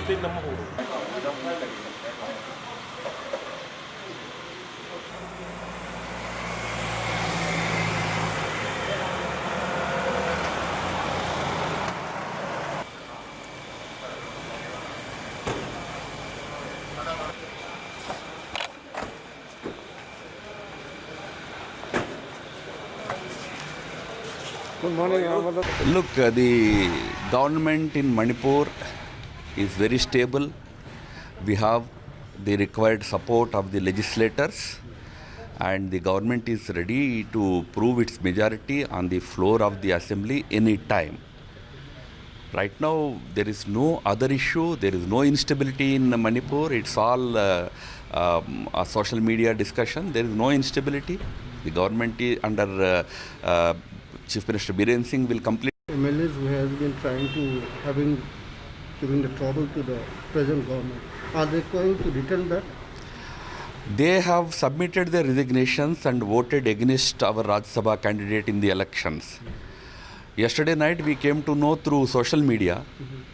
Good morning. Look, the government in Manipur is very stable. We have the required support of the legislators, and the government is ready to prove its majority on the floor of the assembly any time. Right now, there is no other issue. There is no instability in Manipur. It's all a social media discussion. There is no instability. The government is under Chief Minister Biren Singh will complete. MLAs who has been trying to giving the trouble to the present government, are they going to return back? They have submitted their resignations and voted against our Rajya Sabha candidate in the elections. Yesterday night we came to know through social media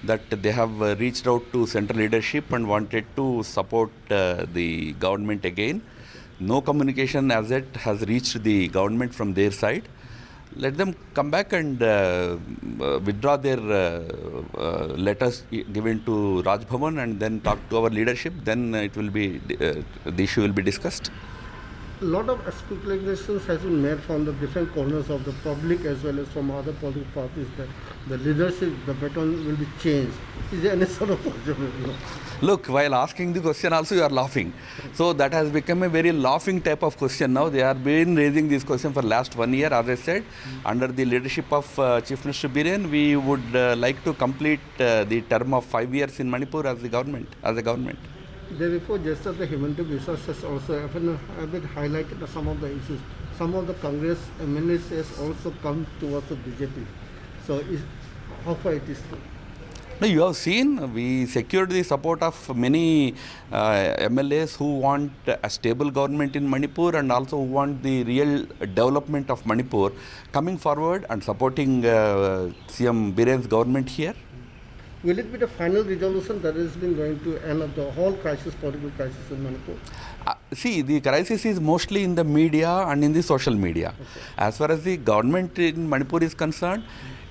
that they have reached out to central leadership and wanted to support the government again. No communication as yet has reached the government from their side. Let them come back and withdraw their letters given to Raj Bhavan and then talk to our leadership. Then it will be the issue will be discussed. A lot of speculations has been made from the different corners of the public as well as from other political parties that the leadership, the baton will be changed. Is there any sort of possibility? Look, while asking the question also you are laughing. So that has become a very laughing type of question now. They have been raising this question for last 1 year. As I said, under the leadership of Chief Minister Biren, we would like to complete the term of 5 years in Manipur as a government. Therefore, just as the humanitarian resources also have been highlighted some of the issues. Some of the Congress MLAs has also come towards the BJP. So how far it is true? No, you have seen, we secured the support of many MLAs who want a stable government in Manipur and also who want the real development of Manipur coming forward and supporting CM Biren's government here. Will it be the final resolution that has been going to end up the whole political crisis in Manipur? See, the crisis is mostly in the media and in the social media. Okay. As far as the government in Manipur is concerned,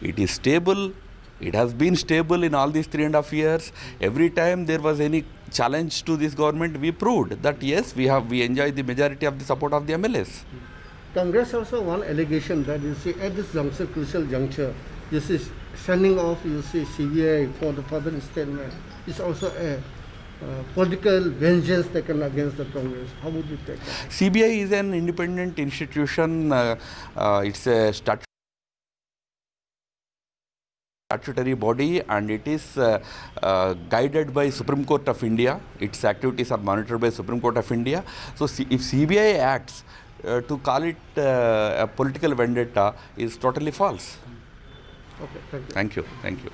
it is stable. It has been stable in all these 3.5 years. Every time there was any challenge to this government, we proved that yes, we enjoy the majority of the support of the MLAs. Congress also one allegation that you see at this juncture, crucial juncture, you see sending off, you see CBI for the further statement. It's also a political vengeance taken against the Congress. How would you take that? CBI is an independent institution. It's a statutory body and it is guided by Supreme Court of India. Its activities are monitored by Supreme Court of India. So if CBI acts, to call it a political vendetta is totally false. Okay, thank you. Thank you.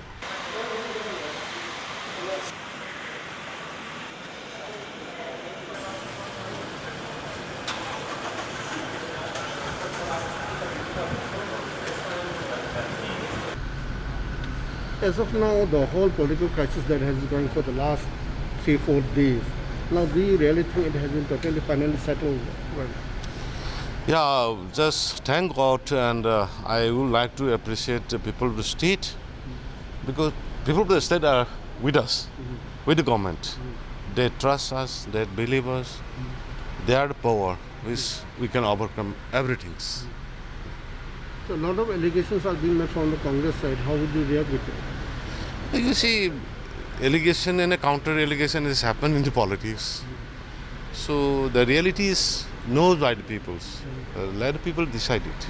As of now, the whole political crisis that has been going for the last 3-4 days, now do you really think it has been totally finally settled? Well, yeah, just thank God, and I would like to appreciate the people of the state because people of the state are with us, with the government. They trust us, they believe us, they are the power which we can overcome everything. so a lot of allegations are being made from the Congress side. How would you react with it? You see, allegation and a counter allegation has happened in the politics. So the reality is known by the people. Let the people decide it.